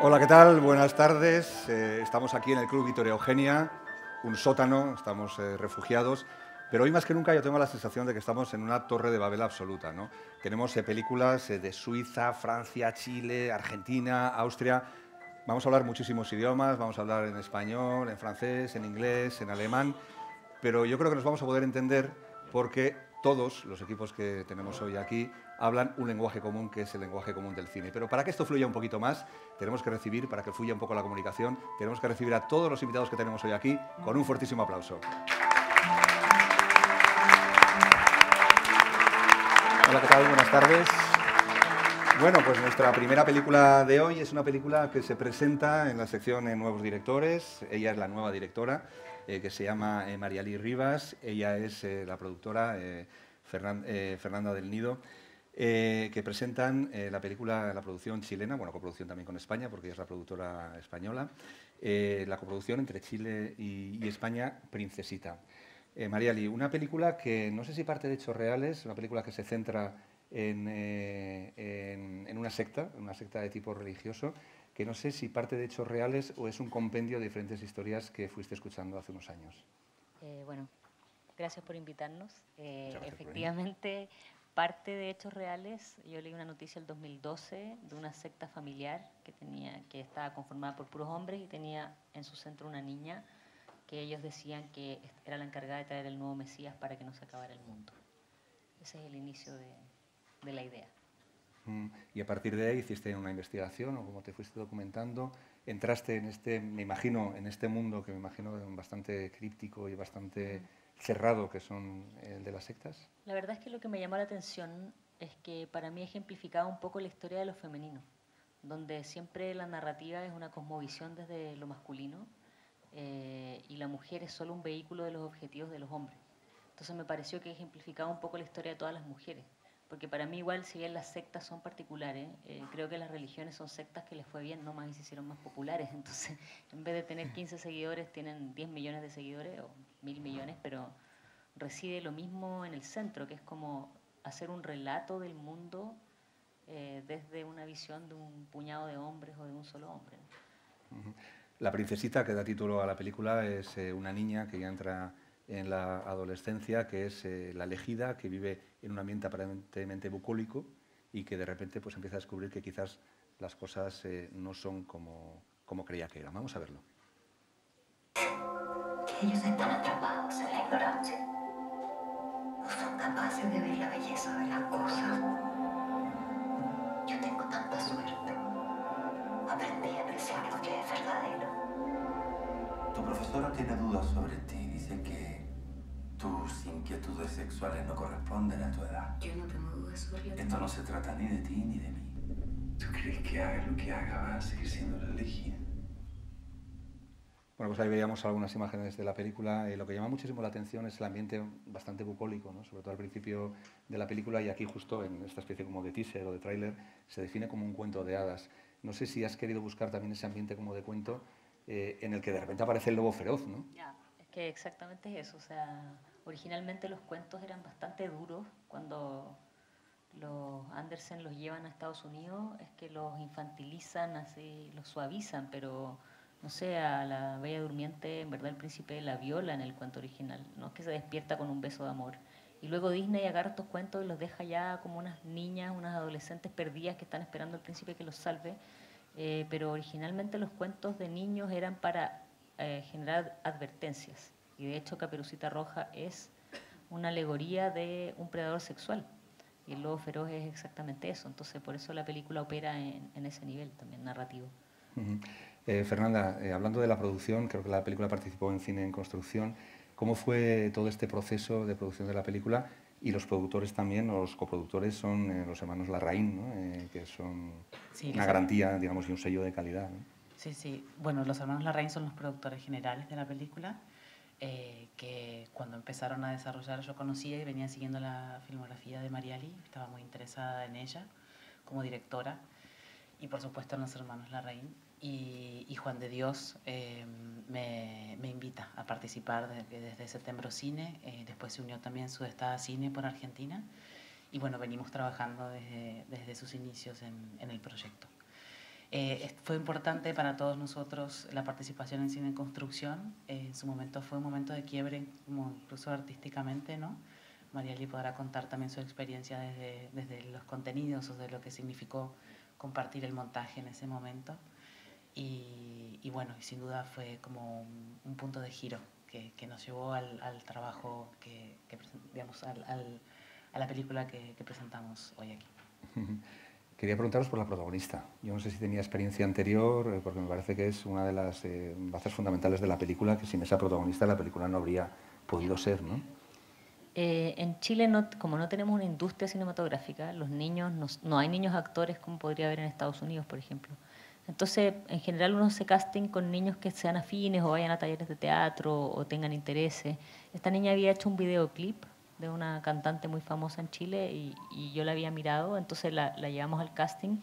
Hola, ¿qué tal? Buenas tardes. Estamos aquí en el Club Victoria Eugenia, un sótano, estamos refugiados, pero hoy más que nunca yo tengo la sensación de que estamos en una torre de Babel absoluta, ¿no? Tenemos películas de Suiza, Francia, Chile, Argentina, Austria. Vamos a hablar muchísimos idiomas, vamos a hablar en español, en francés, en inglés, en alemán, pero yo creo que nos vamos a poder entender porque todos los equipos que tenemos hoy aquí hablan un lenguaje común, que es el lenguaje común del cine. Pero para que esto fluya un poquito más, tenemos que recibir, para que fluya un poco la comunicación, tenemos que recibir a todos los invitados que tenemos hoy aquí con un fortísimo aplauso. Hola, ¿qué tal? Buenas tardes. Bueno, pues nuestra primera película de hoy es una película que se presenta en la sección Nuevos Directores. Ella es la nueva directora, que se llama Marialí Rivas. Ella es la productora Fernanda del Nido, que presentan la película, la producción chilena, bueno, coproducción también con España, porque ella es la productora española, la coproducción entre Chile y España, Princesita. Marialí, una película que no sé si parte de hechos reales, una película que se centra en una secta de tipo religioso, que no sé si parte de hechos reales o es un compendio de diferentes historias que fuiste escuchando hace unos años. Bueno, gracias por invitarnos. Efectivamente, parte de hechos reales. Yo leí una noticia el 2012 de una secta familiar que estaba conformada por puros hombres y tenía en su centro una niña que ellos decían que era la encargada de traer el nuevo Mesías para que no se acabara el mundo. Ese es el inicio de la idea. Y a partir de ahí hiciste una investigación o como te fuiste documentando, entraste en me imagino, en este mundo que me imagino bastante críptico y bastante cerrado, que son el de las sectas. La verdad es que lo que me llamó la atención es que para mí ejemplificaba un poco la historia de lo femenino, donde siempre la narrativa es una cosmovisión desde lo masculino y la mujer es solo un vehículo de los objetivos de los hombres. Entonces me pareció que ejemplificaba un poco la historia de todas las mujeres, porque para mí igual, si bien las sectas son particulares, creo que las religiones son sectas que les fue bien nomás y se hicieron más populares. Entonces, en vez de tener 15 seguidores, tienen 10 millones de seguidores o 1000 millones, pero reside lo mismo en el centro, que es como hacer un relato del mundo desde una visión de un puñado de hombres o de un solo hombre. La princesita, que da título a la película, es una niña que ya entra en la adolescencia, que es la elegida, que vive en un ambiente aparentemente bucólico y que de repente pues, empieza a descubrir que quizás las cosas no son como creía que eran. Vamos a verlo. Ellos están atrapados en la ignorancia. No son capaces de ver la belleza de las cosas. Yo tengo tanta suerte. Aprendí a apreciar lo que es verdadero. Tu profesora tiene dudas sobre ti. Dice que tus inquietudes sexuales no corresponden a tu edad. Yo no tengo dudas sobre la Esto no se trata ni de ti ni de mí. ¿Tú crees que haga lo que haga va a seguir siendo la elegida? Bueno, pues ahí veíamos algunas imágenes de la película. Lo que llama muchísimo la atención es el ambiente bastante bucólico, ¿no? Sobre todo al principio de la película y aquí justo en esta especie como de teaser o de tráiler se define como un cuento de hadas. No sé si has querido buscar también ese ambiente como de cuento en el que de repente aparece el lobo feroz, ¿no? Ya, es que exactamente es eso. O sea, originalmente los cuentos eran bastante duros. Cuando los Andersen los llevan a Estados Unidos es que los infantilizan, así, los suavizan, pero no sé, a la Bella Durmiente, en verdad el príncipe la viola en el cuento original, no es que se despierta con un beso de amor. Y luego Disney agarra estos cuentos y los deja ya como unas niñas, unas adolescentes perdidas que están esperando al príncipe que los salve. Pero originalmente los cuentos de niños eran para generar advertencias. Y de hecho Caperucita Roja es una alegoría de un predador sexual. Y el lobo feroz es exactamente eso. Entonces por eso la película opera en ese nivel también narrativo. Fernanda, hablando de la producción, creo que la película participó en Cine en Construcción. ¿Cómo fue todo este proceso de producción de la película? Y los productores también, los coproductores son los hermanos Larraín, ¿no? Que son una garantía, digamos, y un sello de calidad, ¿no? Sí, sí. Bueno, los hermanos Larraín son los productores generales de la película, que cuando empezaron a desarrollar yo conocía y venía siguiendo la filmografía de Marialí, estaba muy interesada en ella como directora, y por supuesto en los hermanos Larraín. Y Juan de Dios me invita a participar desde Septiembre Cine, después se unió también Sudestada Cine por Argentina, y bueno, venimos trabajando desde sus inicios en el proyecto. Fue importante para todos nosotros la participación en Cine en Construcción. En su momento fue un momento de quiebre, como incluso artísticamente, ¿no? Mariali podrá contar también su experiencia desde los contenidos o de lo que significó compartir el montaje en ese momento. Y bueno, y sin duda fue como un punto de giro que nos llevó al trabajo, digamos, a la película que presentamos hoy aquí. Quería preguntaros por la protagonista. Yo no sé si tenía experiencia anterior, porque me parece que es una de las bazas fundamentales de la película, que sin esa protagonista la película no habría podido ser, ¿no? En Chile, como no tenemos una industria cinematográfica, los niños no hay niños actores como podría haber en Estados Unidos, por ejemplo. Entonces, en general uno hace casting con niños que sean afines o vayan a talleres de teatro o tengan intereses. Esta niña había hecho un videoclip de una cantante muy famosa en Chile y yo la había mirado, entonces la llevamos al casting,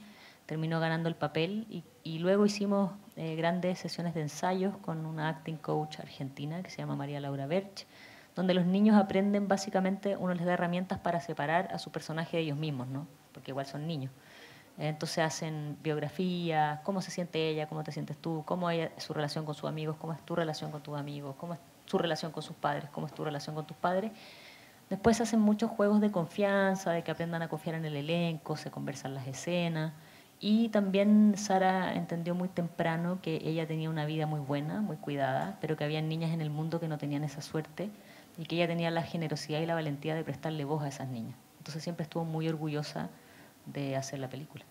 terminó ganando el papel y luego hicimos grandes sesiones de ensayos con una acting coach argentina que se llama María Laura Berch, donde los niños aprenden básicamente, uno les da herramientas para separar a su personaje de ellos mismos, ¿no? Porque igual son niños. Entonces hacen biografías, cómo se siente ella, cómo te sientes tú, cómo es su relación con sus amigos, cómo es tu relación con tus amigos, cómo es su relación con sus padres, cómo es tu relación con tus padres. Después hacen muchos juegos de confianza, de que aprendan a confiar en el elenco, se conversan las escenas. Y también Sara entendió muy temprano que ella tenía una vida muy buena, muy cuidada, pero que había niñas en el mundo que no tenían esa suerte y que ella tenía la generosidad y la valentía de prestarle voz a esas niñas. Entonces siempre estuvo muy orgullosa de hacer la película.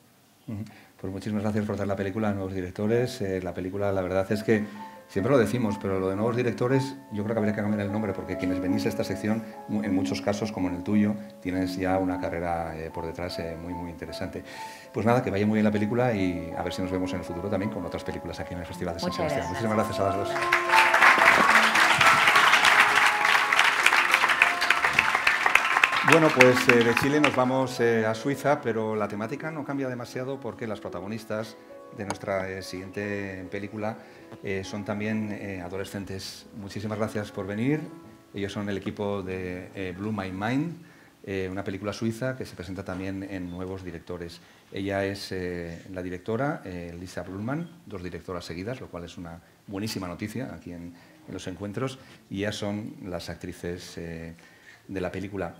Pues muchísimas gracias por dar la película a nuevos directores. La película, la verdad es que siempre lo decimos, pero lo de nuevos directores yo creo que habría que cambiar el nombre, porque quienes venís a esta sección, en muchos casos, como en el tuyo, tienes ya una carrera por detrás muy, muy interesante. Pues nada, que vaya muy bien la película y a ver si nos vemos en el futuro también con otras películas aquí en el Festival de San Sebastián. Muchísimas gracias a las dos. Bueno, pues de Chile nos vamos a Suiza, pero la temática no cambia demasiado porque las protagonistas de nuestra siguiente película son también adolescentes. Muchísimas gracias por venir. Ellos son el equipo de Blue My Mind, una película suiza que se presenta también en nuevos directores. Ella es la directora, Lisa Blullmann, 2 directoras seguidas, lo cual es una buenísima noticia aquí en los encuentros, y ellas son las actrices de la película.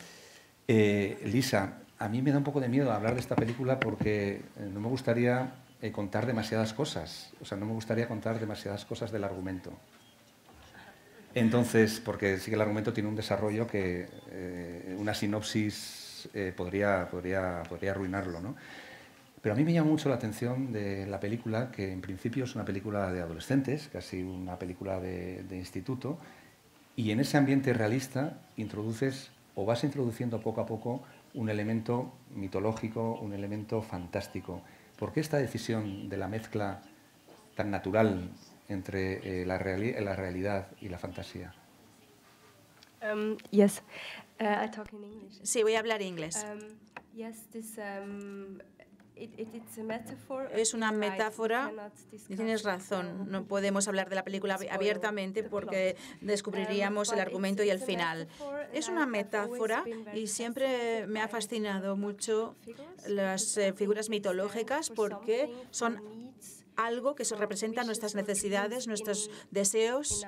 Lisa, a mí me da un poco de miedo hablar de esta película porque no me gustaría contar demasiadas cosas, o sea, no me gustaría contar demasiadas cosas del argumento. Entonces, porque sí que el argumento tiene un desarrollo que una sinopsis podría arruinarlo, ¿no? Pero a mí me llama mucho la atención de la película, que en principio es una película de adolescentes, casi una película de instituto, y en ese ambiente realista introduces o vas introduciendo poco a poco un elemento mitológico, un elemento fantástico. ¿Por qué esta decisión de la mezcla tan natural entre la realidad y la fantasía? Yes, I talk in English. Sí, voy a hablar inglés. Yes, this it's a metaphor. Es una You're right, metáfora, we cannot discuss y tienes razón, no podemos hablar de la película abiertamente porque descubriríamos el argumento y el final. Es una metáfora y siempre me ha fascinado mucho las figuras mitológicas porque son algo que se representa nuestras necesidades, nuestros deseos,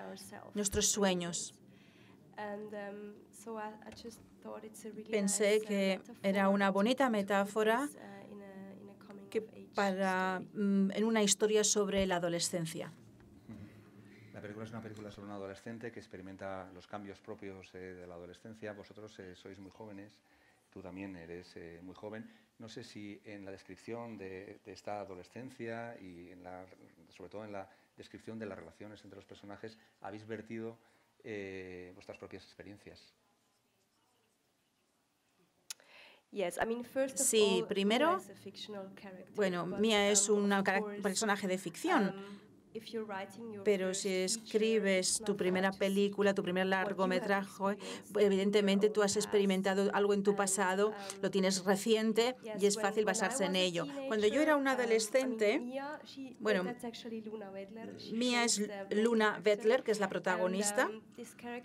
nuestros sueños. Pensé que era una bonita metáfora en una historia sobre la adolescencia. La película es una película sobre un adolescente que experimenta los cambios propios de la adolescencia. Vosotros sois muy jóvenes, tú también eres muy joven. No sé si en la descripción de esta adolescencia y sobre todo en la descripción de las relaciones entre los personajes habéis vertido vuestras propias experiencias. Sí, primero, bueno, Mia es un personaje de ficción, Pero si escribes tu primera película, tu primer largometraje, evidentemente tú has experimentado algo en tu pasado, lo tienes reciente y es fácil basarse en ello. Cuando yo era una adolescente, bueno, Mia es Luna Wettler, que es la protagonista.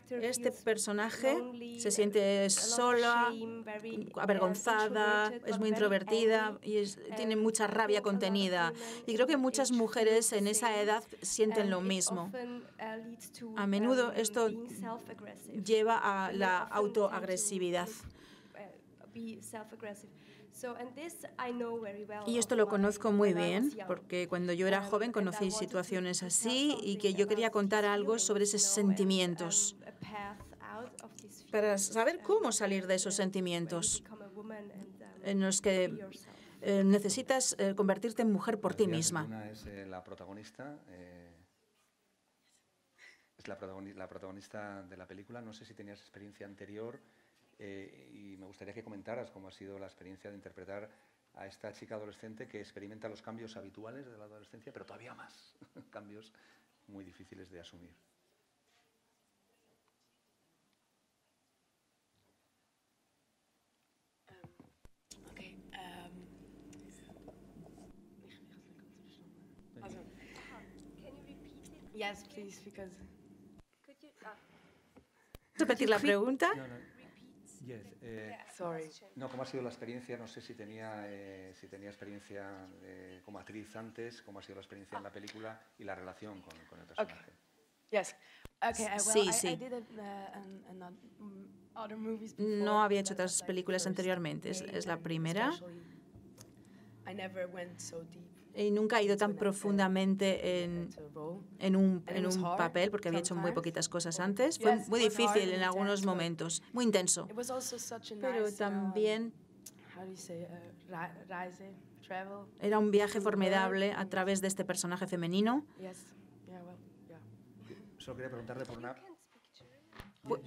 Este personaje se siente sola, avergonzada, es muy introvertida y tiene mucha rabia contenida. Y creo que muchas mujeres en esa edad sienten lo mismo. A menudo esto lleva a la autoagresividad. Y esto lo conozco muy bien, porque cuando yo era joven conocí situaciones así y que yo quería contar algo sobre esos sentimientos, para saber cómo salir de esos sentimientos en los que necesitas convertirte en mujer por ti misma. Luna es la protagonista. Es la protagonista de la película. No sé si tenías experiencia anterior y me gustaría que comentaras cómo ha sido la experiencia de interpretar a esta chica adolescente que experimenta los cambios habituales de la adolescencia, pero todavía más, cambios muy difíciles de asumir. Yes, please, because... ¿Repetir la pregunta? Sorry. No, ¿cómo ha sido la experiencia? No sé si tenía experiencia como actriz antes, cómo ha sido la experiencia en la película y la relación con el personaje. Okay. Yes. Okay, Sí, sí. I did other movies before. No había hecho otras películas anteriormente, es la primera. I never went so deep. Y nunca he ido tan profundamente en un papel, porque había hecho muy poquitas cosas antes. Fue muy difícil en algunos momentos, muy intenso. Pero también era un viaje formidable a través de este personaje femenino. Solo quería preguntarle por una...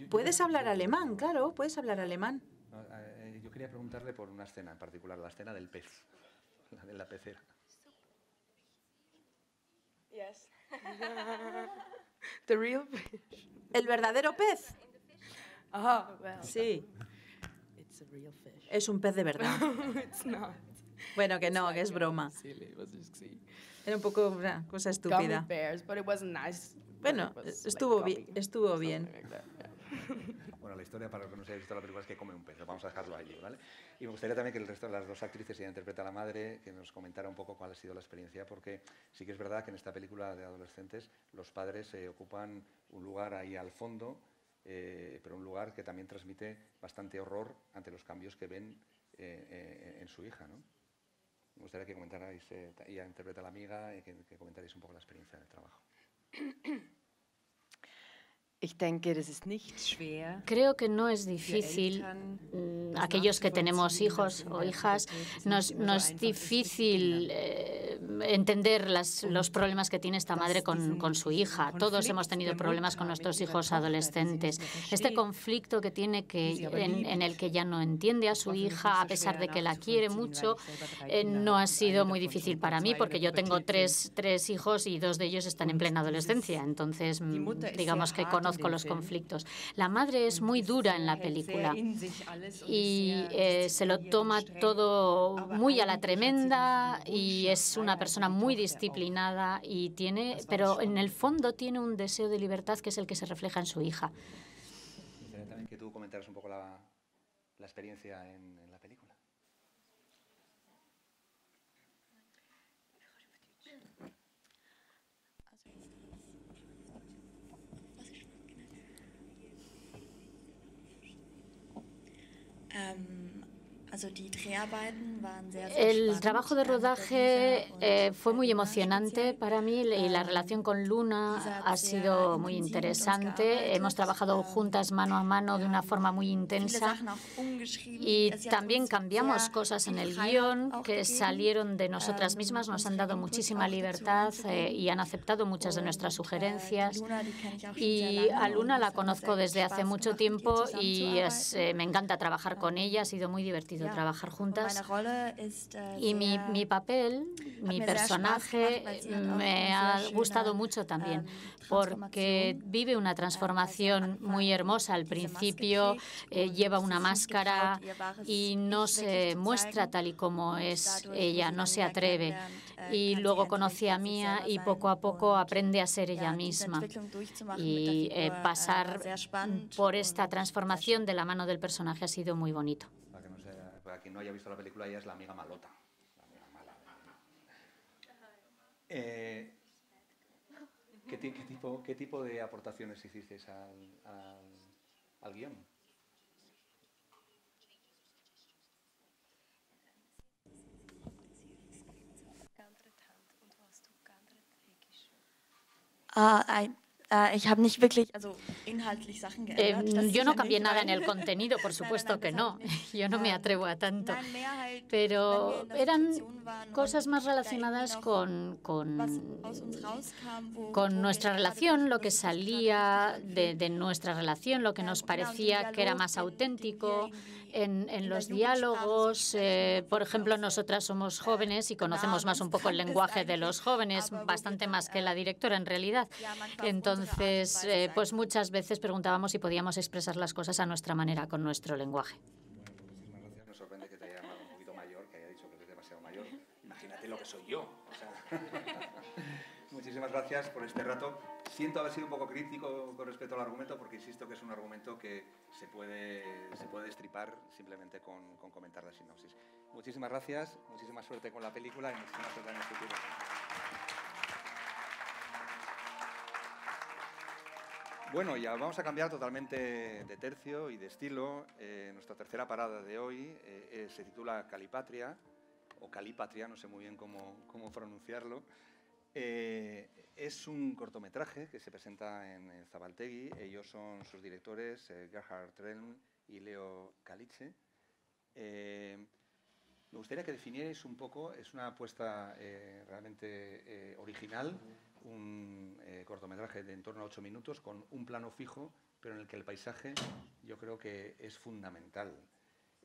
¿Puedes hablar alemán? Claro, puedes hablar alemán. Yo quería preguntarle por una escena en particular, la escena del pez, la de la pecera. Yes. The real fish. ¿El verdadero pez? Oh, well. Sí. It's a real fish. Es un pez de verdad. It's not. Bueno, que no, que es broma. Era un poco una cosa estúpida. Gummy bears, but it wasn't nice. Bueno, estuvo bien. Bueno, la historia, para los que no se hayan visto la película, es que come un pez. Vamos a dejarlo allí, ¿vale? Y me gustaría también que el resto de las dos actrices, ella interpreta a la madre, que nos comentara un poco cuál ha sido la experiencia, porque sí que es verdad que en esta película de adolescentes los padres ocupan un lugar ahí al fondo, pero un lugar que también transmite bastante horror ante los cambios que ven en su hija, ¿no? Me gustaría que comentarais, ella interpreta a la amiga, y que comentarais un poco la experiencia del trabajo. Creo que no es difícil, aquellos que tenemos hijos o hijas, no es difícil entender los problemas que tiene esta madre con su hija. Todos hemos tenido problemas con nuestros hijos adolescentes. Este conflicto que tiene en el que ya no entiende a su hija, a pesar de que la quiere mucho, no ha sido muy difícil para mí, porque yo tengo tres hijos y 2 de ellos están en plena adolescencia. Entonces, digamos que conozco los conflictos. La madre es muy dura en la película y se lo toma todo muy a la tremenda y es una persona muy disciplinada y pero en el fondo tiene un deseo de libertad que es el que se refleja en su hija. Me gustaría también que tú comentaras un poco la experiencia en la película. El trabajo de rodaje fue muy emocionante para mí y la relación con Luna ha sido muy interesante. Hemos trabajado juntas mano a mano de una forma muy intensa y también cambiamos cosas en el guión que salieron de nosotras mismas. Nos han dado muchísima libertad y han aceptado muchas de nuestras sugerencias. Y a Luna la conozco desde hace mucho tiempo y me encanta trabajar con ella. Ha sido muy divertido trabajar juntas. Y mi papel, mi personaje, me ha gustado mucho también, porque vive una transformación muy hermosa. Al principio lleva una máscara y no se muestra tal y como es ella, no se atreve. Y luego conoce a Mia y poco a poco aprende a ser ella misma. Y pasar por esta transformación de la mano del personaje ha sido muy bonito. Para quien no haya visto la película, ella es la amiga malota. La amiga mala. ¿Qué tipo de aportaciones hicisteis al guión? Yo no cambié nada en el contenido, por supuesto que no. Yo no me atrevo a tanto. Pero eran cosas más relacionadas con nuestra relación, lo que salía de nuestra relación, lo que nos parecía que era más auténtico. En los diálogos, por ejemplo, nosotras somos jóvenes y conocemos más un poco el lenguaje de los jóvenes, bastante más que la directora en realidad. Entonces, pues muchas veces preguntábamos si podíamos expresar las cosas a nuestra manera, con nuestro lenguaje. Muchísimas gracias. Me sorprende que te haya llamado un poquito mayor, que haya dicho que eres demasiado mayor. Imagínate lo que soy yo. O sea. Muchísimas gracias por este rato. Siento haber sido un poco crítico con respecto al argumento, porque insisto que es un argumento que se puede destripar simplemente con comentar la sinopsis. Muchísimas gracias, muchísima suerte con la película y muchísima suerte en el futuro. Bueno, ya vamos a cambiar totalmente de tercio y de estilo. Nuestra tercera parada de hoy se titula Calipatria, o Calipatria, no sé muy bien cómo pronunciarlo. Es un cortometraje que se presenta en Zabaltegui. Ellos son sus directores, Gerhard Trelm y Leo Kalitze. Me gustaría que definierais un poco, es una apuesta realmente original, un cortometraje de en torno a 8 minutos con un plano fijo, pero en el que el paisaje yo creo que es fundamental.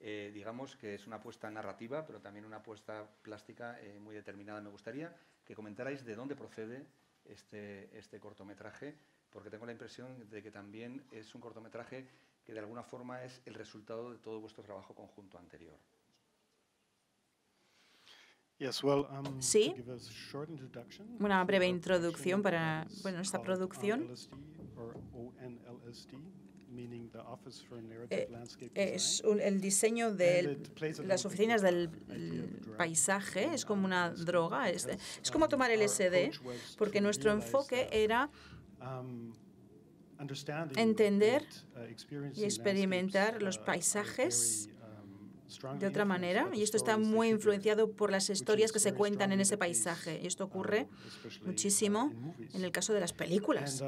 Digamos que es una apuesta narrativa, pero también una apuesta plástica muy determinada. Me gustaría que comentarais de dónde procede este cortometraje, porque tengo la impresión de que también es un cortometraje que de alguna forma es el resultado de todo vuestro trabajo conjunto anterior. Sí, una breve introducción para esta producción. Es el diseño de las oficinas del paisaje, es como una droga, es como tomar LSD, porque nuestro enfoque era entender y experimentar los paisajes de otra manera, y esto está muy influenciado por las historias que se cuentan en ese paisaje, y esto ocurre muchísimo en el caso de las películas.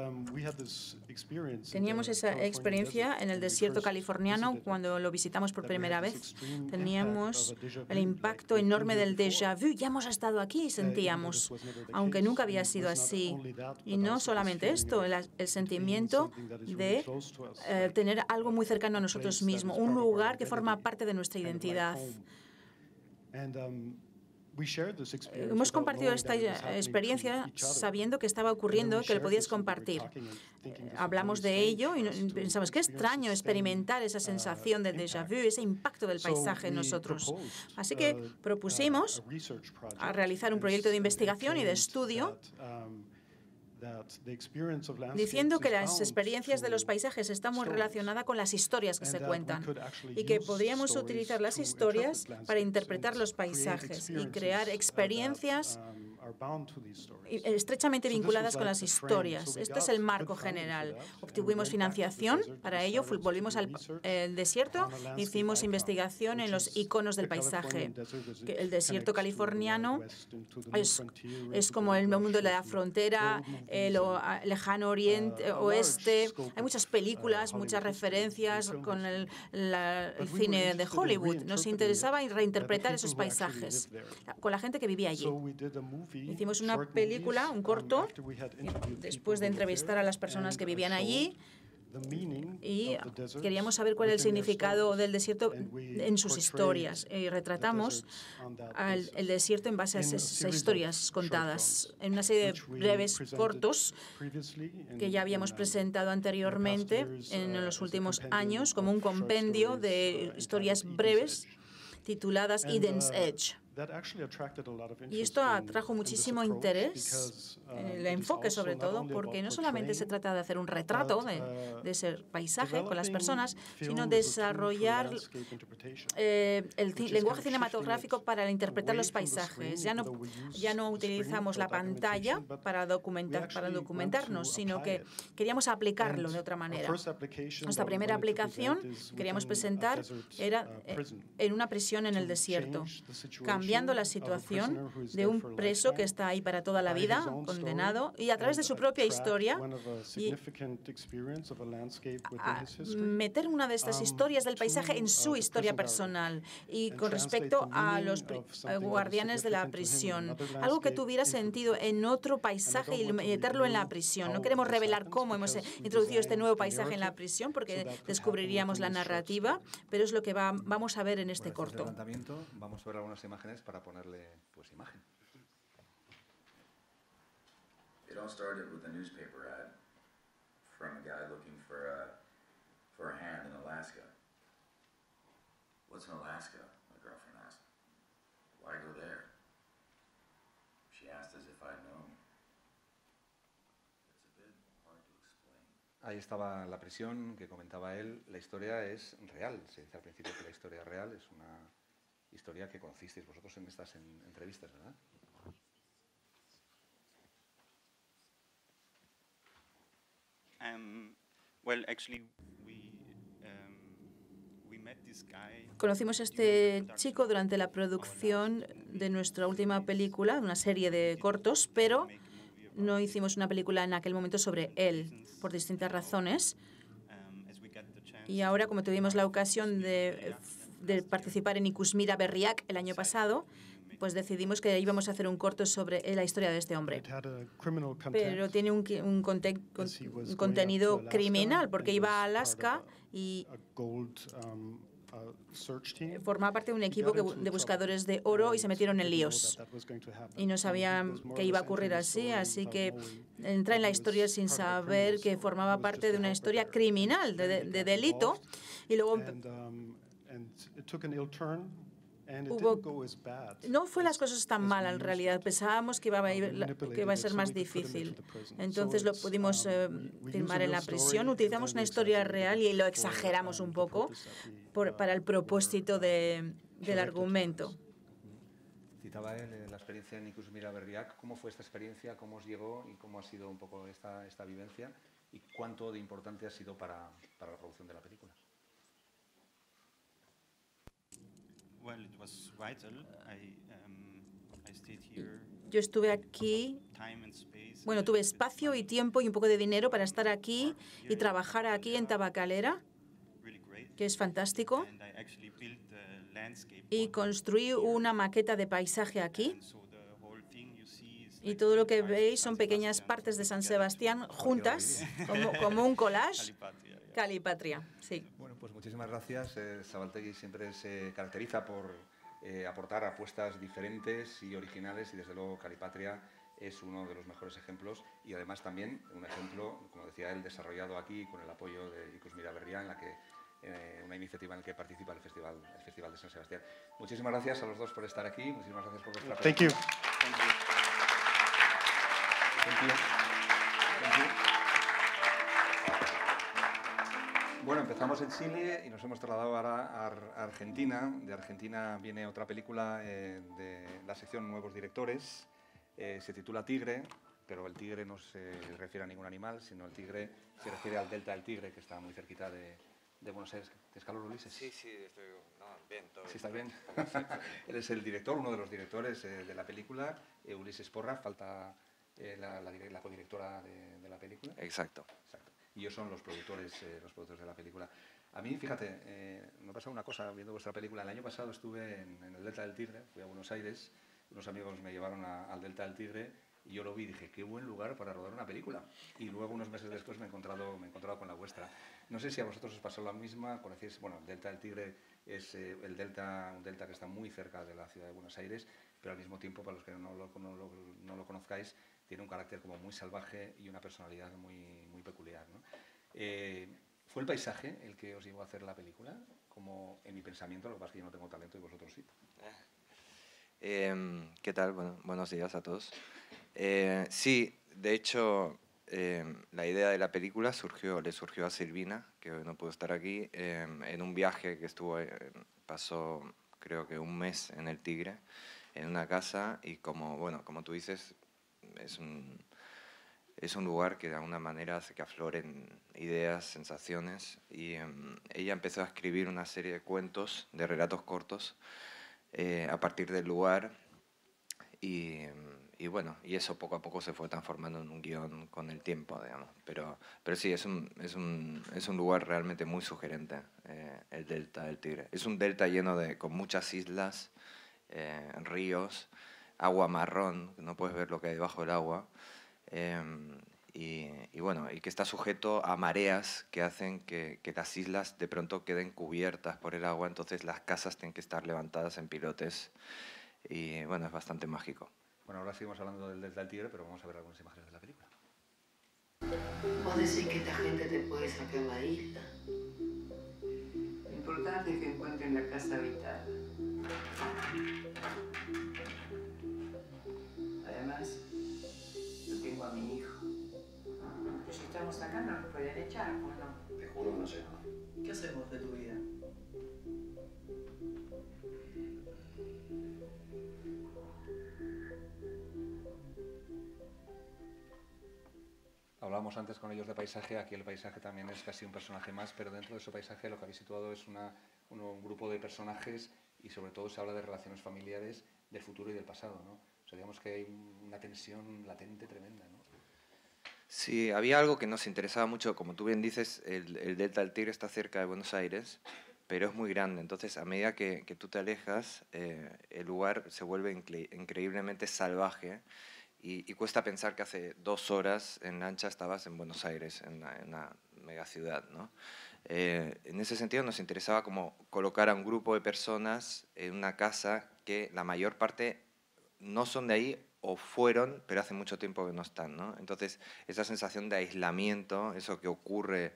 Teníamos esa experiencia en el desierto californiano cuando lo visitamos por primera vez. Teníamos el impacto enorme del déjà vu. Ya hemos estado aquí, sentíamos, aunque nunca había sido así. Y no solamente esto, el sentimiento de tener algo muy cercano a nosotros mismos, un lugar que forma parte de nuestra identidad. Hemos compartido esta experiencia sabiendo que estaba ocurriendo, que lo podías compartir. Hablamos de ello y pensamos, qué extraño experimentar esa sensación del déjà vu, ese impacto del paisaje en nosotros. Así que propusimos a realizar un proyecto de investigación y de estudio diciendo que las experiencias de los paisajes están muy relacionadas con las historias que se cuentan y que podríamos utilizar las historias para interpretar los paisajes y crear experiencias estrechamente vinculadas con las historias. Esto es el marco general. Obtuvimos financiación para ello, volvimos al desierto, hicimos investigación en los iconos del paisaje. El desierto californiano es como el mundo de la frontera, el lejano oriente, oeste. Hay muchas películas, muchas referencias con el cine de Hollywood. Nos interesaba reinterpretar esos paisajes con la gente que vivía allí. Hicimos una película, un corto, después de entrevistar a las personas que vivían allí. Y queríamos saber cuál es el significado del desierto en sus historias. Y retratamos el desierto en base a esas historias contadas en una serie de breves cortos que ya habíamos presentado anteriormente en los últimos años como un compendio de historias breves tituladas Eden's Edge. Y esto atrajo muchísimo interés, el enfoque sobre todo, porque no solamente se trata de hacer un retrato de ese paisaje con las personas, sino desarrollar el lenguaje cinematográfico para interpretar los paisajes. Ya no utilizamos la pantalla para documentarnos, sino que queríamos aplicarlo de otra manera. Nuestra primera aplicación que queríamos presentar era en una prisión en el desierto, cambiando la situación de un preso que está ahí para toda la vida, condenado, y a través de su propia historia, meter una de estas historias del paisaje en su historia personal y con respecto a los guardianes de la prisión, algo que tuviera sentido en otro paisaje y meterlo en la prisión. No queremos revelar cómo hemos introducido este nuevo paisaje en la prisión porque descubriríamos la narrativa, pero es lo que vamos a ver en este corto. Vamos a ver algunas imágenes para ponerle pues imagen. It all started with a newspaper ad from a guy looking for a hand in Alaska. What's in Alaska? My girlfriend asked. Why go there? She asked as if I'd known. It's a bit hard to explain. Ahí estaba la prisión que comentaba él. La historia es real. Se dice al principio que la historia es real. Es una historia que conocisteis vosotros en estas entrevistas, ¿verdad? Conocimos a este chico durante la producción de nuestra última película, una serie de cortos, pero no hicimos una película en aquel momento sobre él, por distintas razones. Y ahora, como tuvimos la ocasión de participar en Ikusmira Berriak el año pasado, pues decidimos que íbamos a hacer un corto sobre la historia de este hombre. Pero tiene un contenido criminal, porque iba a Alaska y formaba parte de un equipo de buscadores de oro y se metieron en líos. Y no sabían que iba a ocurrir así que entra en la historia sin saber que formaba parte de una historia criminal, de delito, y luego no fue las cosas tan mal en realidad. Pensábamos que iba a ser más difícil. Entonces lo pudimos filmar en la prisión. Utilizamos una historia real y lo exageramos un poco para el propósito del argumento. Citaba él la experiencia en Ikusmira Berriak. ¿Cómo fue esta experiencia? ¿Cómo os llegó? ¿Y cómo ha sido un poco esta vivencia? ¿Y cuánto de importante ha sido para la producción de la película? Yo estuve aquí, tuve espacio y tiempo y un poco de dinero para estar aquí y trabajar aquí en Tabacalera, que es fantástico, y construí una maqueta de paisaje aquí. Y todo lo que veis son pequeñas partes de San Sebastián juntas, como un collage. Calipatria, sí. Bueno, pues muchísimas gracias. Zabaltegui siempre se caracteriza por aportar apuestas diferentes y originales, y desde luego Calipatria es uno de los mejores ejemplos, y además también un ejemplo, como decía él, desarrollado aquí con el apoyo de Ikusmira Berriak, en la que una iniciativa en la que participa el Festival de San Sebastián. Muchísimas gracias a los dos por estar aquí. Muchísimas gracias por vuestra presencia. Thank you. Bueno, empezamos en Chile y nos hemos trasladado ahora a Argentina. De Argentina viene otra película de la sección Nuevos Directores. Se titula Tigre, pero el tigre no se refiere a ningún animal, sino el tigre se refiere al delta del Tigre, que está muy cerquita de Buenos Aires. ¿Tienes calor, Ulises? Sí, estoy bien. Todo ¿Sí estás bien? Él es el director, uno de los directores de la película. Ulises Porra, falta la codirectora de la película. Exacto. Y ellos son los productores de la película. A mí, fíjate, me ha pasado una cosa viendo vuestra película. El año pasado estuve en el Delta del Tigre, fui a Buenos Aires, unos amigos me llevaron al Delta del Tigre y yo lo vi y dije, qué buen lugar para rodar una película. Y luego, unos meses después, me he encontrado con la vuestra. No sé si a vosotros os pasó la misma. Conocéis, bueno, el Delta del Tigre es un delta que está muy cerca de la ciudad de Buenos Aires, pero al mismo tiempo, para los que no lo conozcáis, tiene un carácter como muy salvaje y una personalidad muy peculiar, ¿no? ¿Fue el paisaje el que os llevó a hacer la película? Como en mi pensamiento, lo que pasa es que yo no tengo talento y vosotros sí. ¿Qué tal? Bueno, buenos días a todos. Sí, de hecho, la idea de la película le surgió a Silvina, que hoy no pudo estar aquí, en un viaje que pasó creo que un mes en el Tigre, en una casa, y como tú dices, es un lugar que de alguna manera hace que afloren ideas, sensaciones, y ella empezó a escribir una serie de cuentos, de relatos cortos, a partir del lugar, y bueno, y eso poco a poco se fue transformando en un guión con el tiempo, digamos. Pero sí, es un lugar realmente muy sugerente, el Delta del Tigre. Es un delta con muchas islas, ríos, agua marrón, no puedes ver lo que hay debajo del agua, y bueno, y que está sujeto a mareas que hacen que las islas de pronto queden cubiertas por el agua, entonces las casas tienen que estar levantadas en pilotes, y bueno, es bastante mágico. Bueno, ahora seguimos hablando del Delta del Tigre, pero vamos a ver algunas imágenes de la película. Vos decís que esta gente te puede sacar la isla. Lo importante es que encuentren la casa habitada. Además, yo tengo a mi hijo. Pero si estamos acá no nos pueden echar, ¿o no? Te juro que no sé nada. ¿Qué hacemos de tu vida? Hablábamos antes con ellos de paisaje, aquí el paisaje también es casi un personaje más, pero dentro de ese paisaje lo que habéis situado es un grupo de personajes y sobre todo se habla de relaciones familiares del futuro y del pasado, ¿no? O sea, digamos que hay una tensión latente tremenda, ¿no? Sí, había algo que nos interesaba mucho, como tú bien dices, el Delta del Tigre está cerca de Buenos Aires, pero es muy grande, entonces a medida que tú te alejas, el lugar se vuelve increíblemente salvaje. Y cuesta pensar que hace 2 horas en lancha estabas en Buenos Aires, en una megaciudad, ¿no? En ese sentido nos interesaba como colocar a un grupo de personas en una casa que la mayor parte no son de ahí o fueron, pero hace mucho tiempo que no están, ¿no? Entonces, esa sensación de aislamiento, eso que ocurre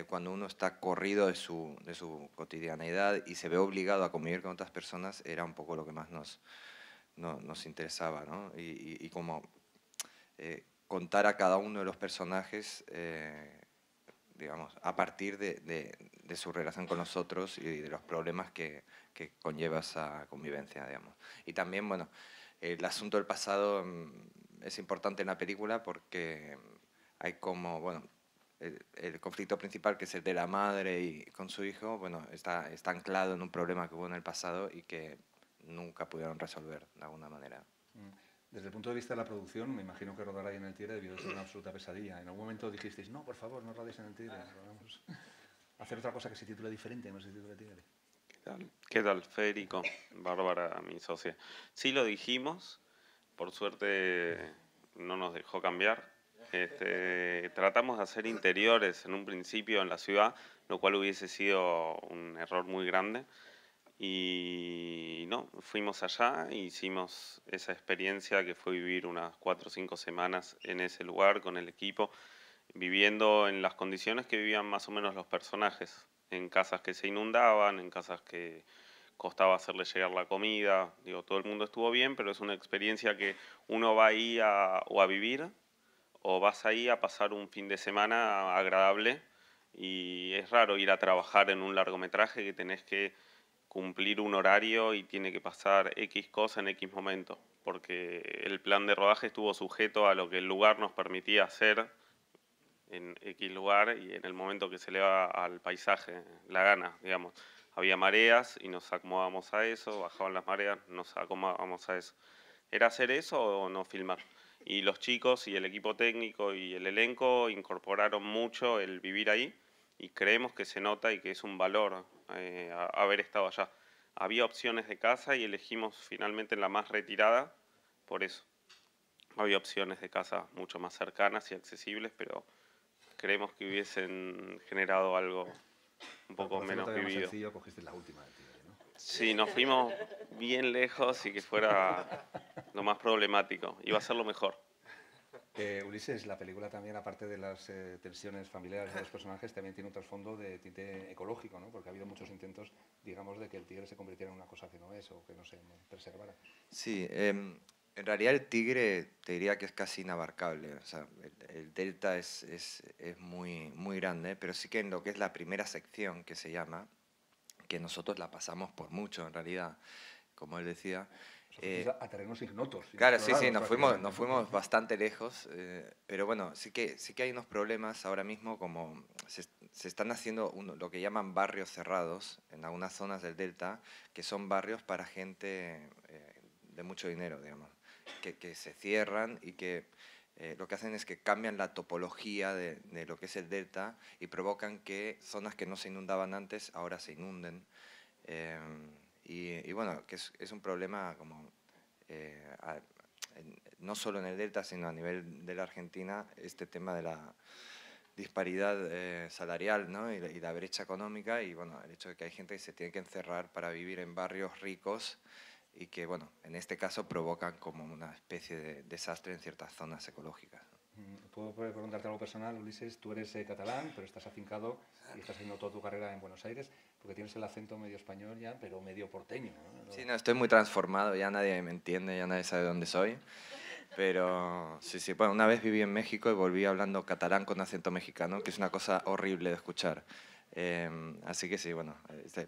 cuando uno está corrido de su cotidianeidad y se ve obligado a convivir con otras personas, era un poco lo que más nos interesaba, ¿no? Y como contar a cada uno de los personajes, digamos, a partir de su relación con los otros y de los problemas que conlleva esa convivencia, digamos. Y también, bueno, el asunto del pasado es importante en la película porque hay como, bueno, el conflicto principal, que es el de la madre y con su hijo, bueno, está anclado en un problema que hubo en el pasado y que nunca pudieron resolver de alguna manera. Desde el punto de vista de la producción, me imagino que rodar ahí en el Tigre debió ser una absoluta pesadilla. En algún momento dijisteis, no, por favor, no rodéis en el Tigre, vamos a hacer otra cosa que se titule diferente, no se titule Tigre. ¿Qué tal, Federico? Bárbara, mi socia. Sí lo dijimos, por suerte no nos dejó cambiar. Tratamos de hacer interiores en un principio en la ciudad, lo cual hubiese sido un error muy grande. Y no, fuimos allá e hicimos esa experiencia que fue vivir unas 4 o 5 semanas en ese lugar con el equipo, viviendo en las condiciones que vivían más o menos los personajes, en casas que se inundaban, en casas que costaba hacerle llegar la comida. Digo, todo el mundo estuvo bien, pero es una experiencia que uno va ahí o a vivir o vas ahí a pasar un fin de semana agradable, y es raro ir a trabajar en un largometraje que tenés que cumplir un horario y tiene que pasar X cosa en X momento, porque el plan de rodaje estuvo sujeto a lo que el lugar nos permitía hacer en X lugar y en el momento que se le va al paisaje la gana, digamos. Había mareas y nos acomodábamos a eso, bajaban las mareas, nos acomodábamos a eso. Era hacer eso o no filmar. Y los chicos y el equipo técnico y el elenco incorporaron mucho el vivir ahí, y creemos que se nota y que es un valor haber estado allá. Había opciones de casa y elegimos finalmente la más retirada por eso. había opciones de casa mucho más cercanas y accesibles, pero creemos que hubiesen generado algo un poco menos vivido. Más sencillo, cogiste la última del Tigre, ¿no? Sí, nos fuimos bien lejos y que fuera lo más problemático. Iba a ser lo mejor. Ulises, la película también, aparte de las tensiones familiares de los personajes, también tiene un trasfondo de tinte ecológico, ¿no? Porque ha habido muchos intentos, digamos, de que el tigre se convirtiera en una cosa que no es o que no se preservara. Sí, en realidad el tigre te diría que es casi inabarcable. O sea, el delta es muy grande, pero sí que en lo que es la primera sección, que se llama, que nosotros la pasamos por mucho en realidad, como él decía. A terrenos ignotos. Claro, sí, nos fuimos bastante lejos, pero bueno, sí que hay unos problemas ahora mismo, como se están haciendo lo que llaman barrios cerrados en algunas zonas del delta, que son barrios para gente de mucho dinero, digamos, que se cierran y que lo que hacen es que cambian la topología de lo que es el delta y provocan que zonas que no se inundaban antes ahora se inunden. Y bueno, que es un problema como no solo en el delta, sino a nivel de la Argentina, este tema de la disparidad salarial, ¿no? y la brecha económica, y bueno, el hecho de que hay gente que se tiene que encerrar para vivir en barrios ricos y que, bueno, en este caso provocan como una especie de desastre en ciertas zonas ecológicas. ¿Puedo preguntarte algo personal, Ulises? Tú eres catalán, pero estás afincado y estás haciendo toda tu carrera en Buenos Aires, porque tienes el acento medio español ya, pero medio porteño, ¿no? Sí, no, estoy muy transformado, ya nadie me entiende, ya nadie sabe dónde soy. Pero sí, bueno, una vez viví en México y volví hablando catalán con acento mexicano, que es una cosa horrible de escuchar. Así que sí, bueno,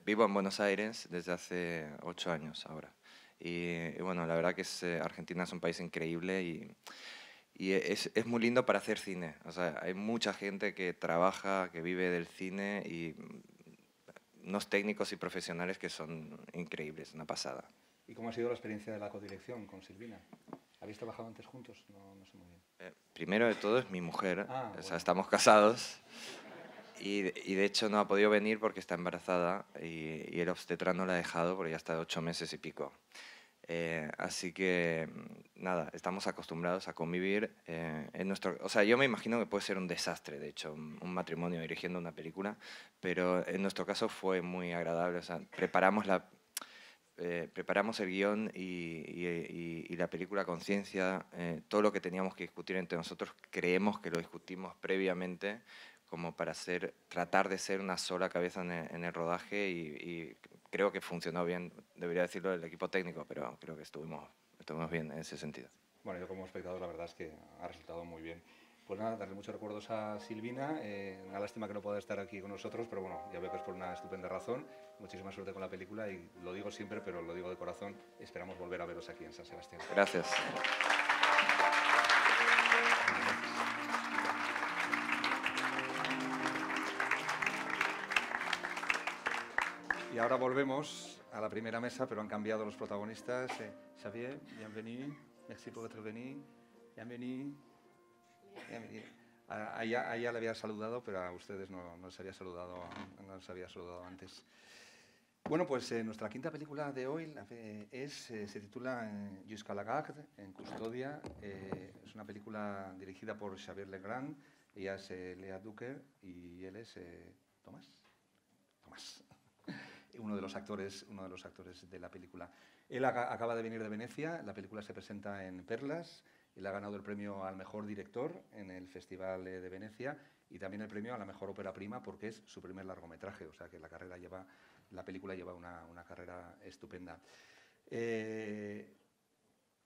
vivo en Buenos Aires desde hace 8 años ahora. Y bueno, la verdad que Argentina es un país increíble y es muy lindo para hacer cine. O sea, hay mucha gente que trabaja, que vive del cine y unos técnicos y profesionales que son increíbles, una pasada. ¿Y cómo ha sido la experiencia de la codirección con Silvina? ¿Habéis trabajado antes juntos? No sé muy bien. Primero de todo es mi mujer, bueno. O sea, estamos casados y de hecho no ha podido venir porque está embarazada y el obstetra no la ha dejado porque ya está de 8 meses y pico. Así que nada, estamos acostumbrados a convivir o sea, yo me imagino que puede ser un desastre, de hecho, un matrimonio dirigiendo una película, pero en nuestro caso fue muy agradable. O sea, preparamos el guión y la película a conciencia, todo lo que teníamos que discutir entre nosotros creemos que lo discutimos previamente como para tratar de ser una sola cabeza en el rodaje y creo que funcionó bien, debería decirlo el equipo técnico, pero creo que estuvimos bien en ese sentido. Bueno, yo como espectador la verdad es que ha resultado muy bien. Pues nada, darle muchos recuerdos a Silvina, una lástima que no pueda estar aquí con nosotros, pero bueno, ya veo que es por una estupenda razón. Muchísima suerte con la película y lo digo siempre, pero lo digo de corazón, esperamos volver a veros aquí en San Sebastián. Gracias. Y ahora volvemos a la primera mesa, pero han cambiado los protagonistas. Xavier, bienvenido. Merci pour être venu. Bienvenido. A ella le había saludado, pero a ustedes no les había saludado antes. Bueno, pues nuestra quinta película de hoy se titula Jusqu'à la garde, en custodia. Es una película dirigida por Xavier Legrand. Ella es Lea Ducker y él es Tomás. Uno de los actores de la película. Él acaba de venir de Venecia, la película se presenta en Perlas, él ha ganado el premio al mejor director en el Festival de Venecia y también el premio a la mejor ópera prima porque es su primer largometraje, o sea que la película lleva una carrera estupenda.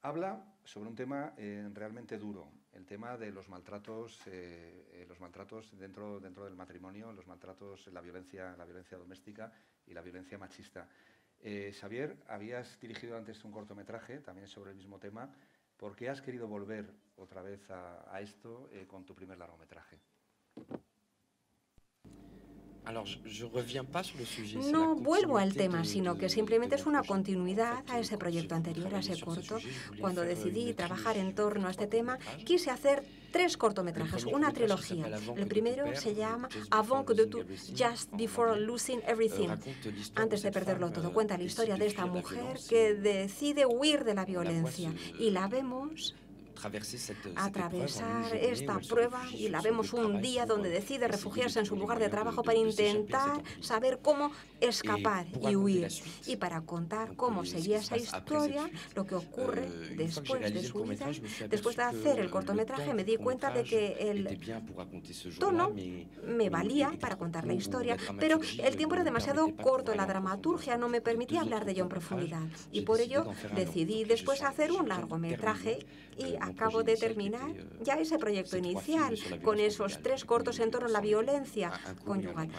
Habla sobre un tema realmente duro, el tema de los maltratos dentro del matrimonio, la violencia doméstica y la violencia machista. Xavier, habías dirigido antes un cortometraje también sobre el mismo tema. ¿Por qué has querido volver otra vez a esto con tu primer largometraje? No vuelvo al tema, sino que simplemente es una continuidad a ese proyecto anterior, a ese corto. Cuando decidí trabajar en torno a este tema, quise hacer 3 cortometrajes, una trilogía. El primero se llama Avant que de tout, Just Before Losing Everything. Antes de perderlo todo, cuenta la historia de esta mujer que decide huir de la violencia y la vemos atravesar esta prueba y la vemos un día donde decide refugiarse en su lugar de trabajo para intentar saber cómo escapar y huir. Y para contar cómo seguía esa historia, lo que ocurre después de su vida, después de hacer el cortometraje, me di cuenta de que el tono me valía para contar la historia, pero el tiempo era demasiado corto, la dramaturgia no me permitía hablar de ello en profundidad. Y por ello decidí después hacer un largometraje y acabo de terminar ya ese proyecto inicial con esos 3 cortos en torno a la violencia conyugal.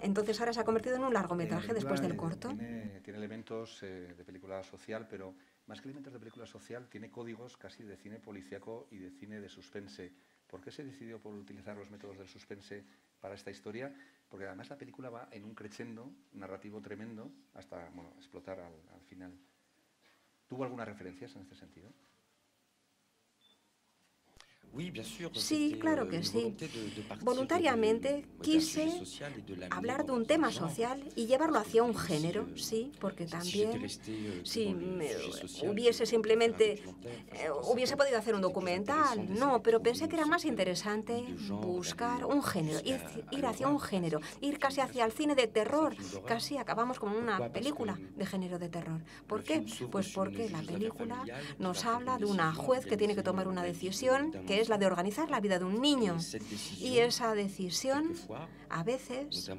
Entonces ahora se ha convertido en un largometraje después del corto. Tiene elementos de película social, pero más que elementos de película social, tiene códigos casi de cine policíaco y de cine de suspense. ¿Por qué se decidió por utilizar los métodos del suspense para esta historia? Porque además la película va en un crescendo narrativo tremendo hasta explotar al final. ¿Tuvo algunas referencias en este sentido? Sí, claro que sí. Voluntariamente quise hablar de un tema social y llevarlo hacia un género, sí, porque también si hubiese simplemente hubiese podido hacer un documental, no, pero pensé que era más interesante buscar un género, ir hacia un género, ir casi hacia el cine de terror, casi acabamos como una película de género de terror. ¿Por qué? Pues porque la película nos habla de una juez que tiene que tomar una decisión que es la de organizar la vida de un niño. Y esa decisión, a veces,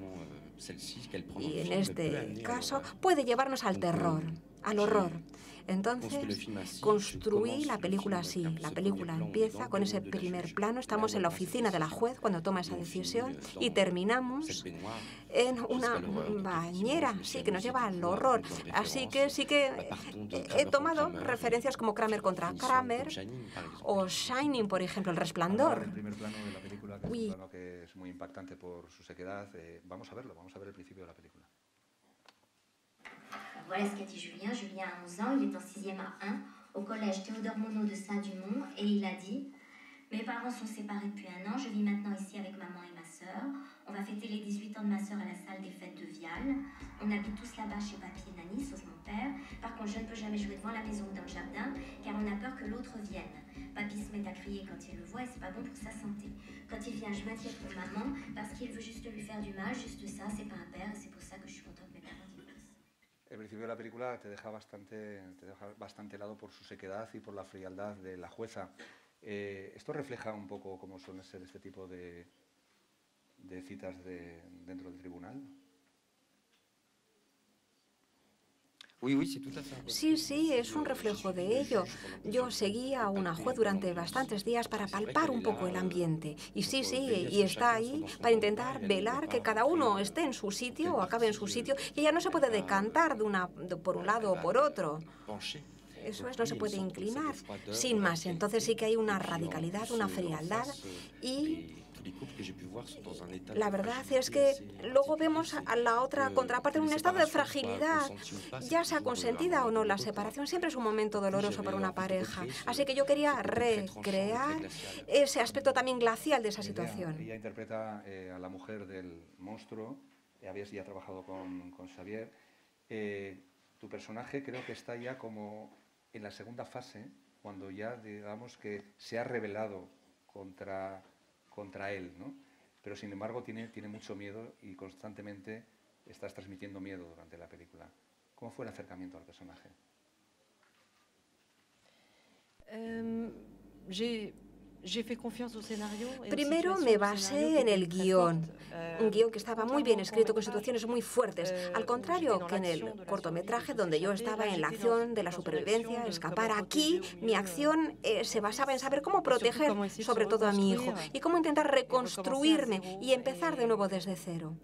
y en este caso, puede llevarnos al terror, al horror. Entonces, construí la película así. La película empieza con ese primer plano. Estamos en la oficina de la juez cuando toma esa decisión y terminamos en una bañera, sí, que nos lleva al horror. Así que sí que he tomado referencias como Kramer contra Kramer o Shining, por ejemplo, El Resplandor. El primer plano de la película, que es un plano que es muy impactante por su sequedad. Vamos a verlo, vamos a ver el principio de la película. Voilà ce qu'a dit Julien. Julien a 11 ans, il est en 6e à 1 au collège Théodore Monod de Saint-Dumont et il a dit « Mes parents sont séparés depuis 1 an, je vis maintenant ici avec maman et ma sœur. On va fêter les 18 ans de ma sœur à la salle des fêtes de Viale. On habite tous là-bas chez papy et Nani, sauf mon père. Par contre, je ne peux jamais jouer devant la maison ou dans le jardin car on a peur que l'autre vienne. Papy se met à crier quand il le voit et c'est pas bon pour sa santé. Quand il vient, je m'inquiète pour maman parce qu'il veut juste lui faire du mal, juste ça, c'est pas un père et c'est pour ça que je suis contente de mes parents. El principio de la película te deja bastante helado por su sequedad y por la frialdad de la jueza. ¿Esto refleja un poco cómo suelen ser este tipo de citas dentro del tribunal? Sí, sí, es un reflejo de ello. Yo seguí a una juez durante bastantes días para palpar un poco el ambiente. Y sí, y está ahí para intentar velar que cada uno esté en su sitio o acabe en su sitio. Y ella no se puede decantar por un lado o por otro. Eso es, no se puede inclinar, sin más. Entonces sí que hay una radicalidad, una frialdad y la verdad es que luego vemos a la otra contraparte en un estado de fragilidad, ya sea consentida o no. La separación siempre es un momento doloroso para una pareja, así que yo quería recrear ese aspecto también glacial de esa situación. Ella interpreta a la mujer del monstruo, habías ya trabajado con Xavier. Tu personaje creo que está ya como en la segunda fase, cuando ya digamos que se ha rebelado contra él, ¿no? Pero sin embargo tiene mucho miedo y constantemente estás transmitiendo miedo durante la película. ¿Cómo fue el acercamiento al personaje? Primero me basé en el guión, un guión que estaba muy bien escrito, con situaciones muy fuertes, al contrario que en el cortometraje donde yo estaba en la acción de la supervivencia, escapar. Aquí mi acción se basaba en saber cómo proteger sobre todo a mi hijo y cómo intentar reconstruirme y empezar de nuevo desde cero.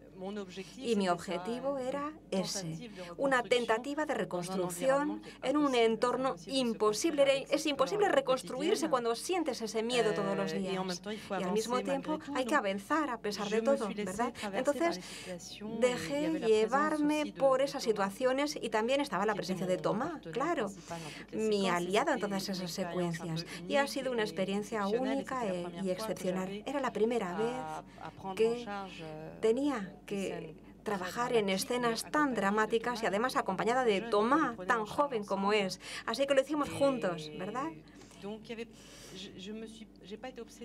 Y mi objetivo era ese, una tentativa de reconstrucción en un entorno imposible. Es imposible reconstruirse cuando sientes ese miedo todos los días. Y al mismo tiempo hay que avanzar a pesar de todo, ¿verdad? Entonces dejé llevarme por esas situaciones y también estaba la presencia de Thomas, claro, mi aliado en todas esas secuencias. Y ha sido una experiencia única y excepcional. Era la primera vez que tenía que trabajar en escenas tan dramáticas y además acompañada de Thomas, tan joven como es. Así que lo hicimos juntos, ¿verdad?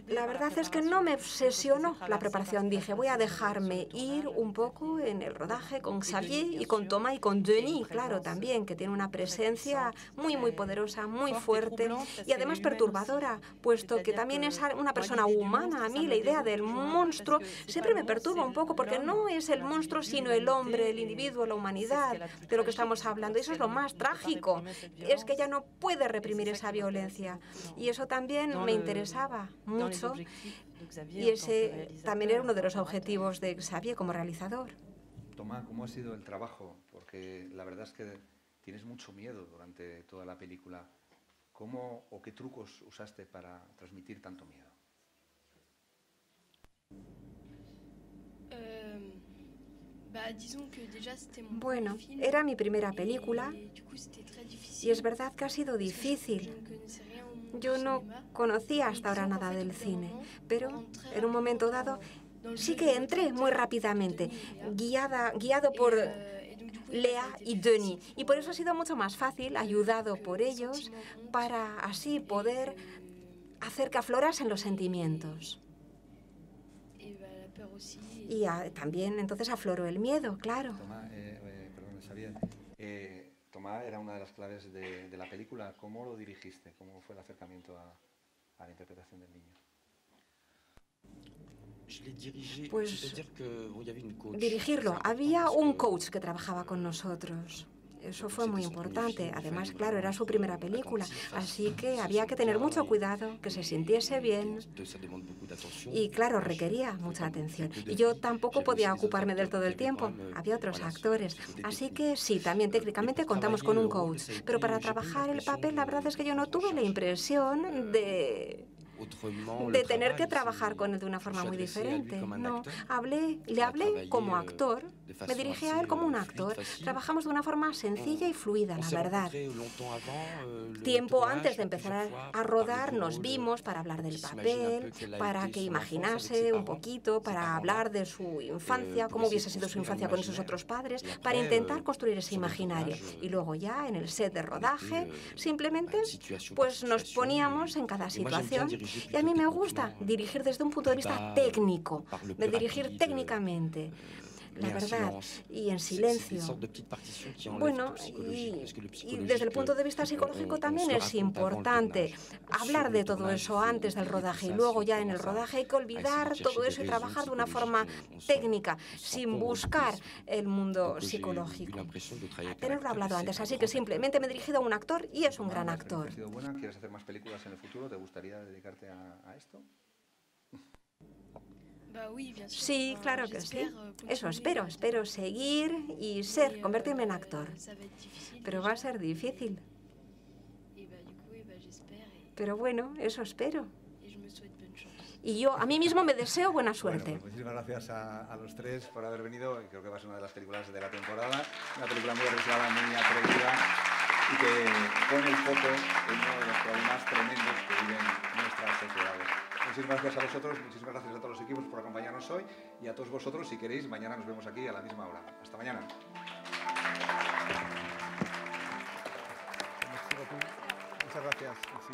La verdad es que no me obsesionó la preparación. Dije, voy a dejarme ir un poco en el rodaje con Xavier y con Thomas y con Denis, claro, también, que tiene una presencia muy, muy poderosa, muy fuerte y además perturbadora, puesto que también es una persona humana. A mí la idea del monstruo siempre me perturba un poco, porque no es el monstruo, sino el hombre, el individuo, la humanidad, de lo que estamos hablando. Y eso es lo más trágico, es que ella no puede reprimir esa violencia. Y eso también me interesaba mucho, y ese también era uno de los objetivos de Xavier como realizador. Tomás, ¿cómo ha sido el trabajo? Porque la verdad es que tienes mucho miedo durante toda la película. ¿Cómo o qué trucos usaste para transmitir tanto miedo? Bueno, era mi primera película y es verdad que ha sido difícil. Yo no conocía hasta ahora nada del cine, pero en un momento dado sí que entré muy rápidamente, guiado por Lea y Denis, y por eso ha sido mucho más fácil, ayudado por ellos, para así poder hacer que aflorasen los sentimientos. Y también entonces afloró el miedo, claro. Perdón, Xavier. Tomás era una de las claves de la película. ¿Cómo lo dirigiste? ¿Cómo fue el acercamiento a la interpretación del niño? Pues dirigirlo. Había un coach que trabajaba con nosotros. Eso fue muy importante. Además, claro, era su primera película, así que había que tener mucho cuidado, que se sintiese bien. Y claro, requería mucha atención. Y yo tampoco podía ocuparme del todo el tiempo. Había otros actores. Así que sí, también técnicamente contamos con un coach. Pero para trabajar el papel, la verdad es que yo no tuve la impresión de tener que trabajar con él de una forma muy diferente. No, le hablé como actor, me dirigí a él como un actor. Trabajamos de una forma sencilla y fluida, la verdad. Tiempo antes de empezar a rodar nos vimos para hablar del papel, para que imaginase un poquito, para hablar de su infancia, cómo hubiese sido su infancia con esos otros padres, para intentar construir ese imaginario. Y luego ya en el set de rodaje, simplemente pues nos poníamos en cada situación. Y a mí me gusta dirigir desde un punto de vista técnico, de dirigir técnicamente, la verdad, y en silencio. Bueno, y desde el punto de vista psicológico también es importante hablar de todo eso antes del rodaje, y luego ya en el rodaje hay que olvidar todo eso y trabajar de una forma técnica, sin buscar el mundo psicológico. Tenerlo hablado antes, así que simplemente me he dirigido a un actor y es un gran actor. ¿Ha sido buena? ¿Quieres hacer más películas en el futuro? ¿Te gustaría dedicarte a esto? Sí, claro que sí. Eso espero seguir y convertirme en actor. Pero va a ser difícil. Pero bueno, eso espero. Y yo a mí mismo me deseo buena suerte. Bueno, pues muchísimas gracias a los tres por haber venido. Creo que va a ser una de las películas de la temporada. Una película muy arriesgada, muy atrevida y que pone el foco en uno de los problemas tremendos que viven nuestras sociedades. Muchísimas gracias a vosotros, muchísimas gracias a todos los equipos por acompañarnos hoy y a todos vosotros, si queréis, mañana nos vemos aquí a la misma hora. Hasta mañana. Muchas gracias. Sí.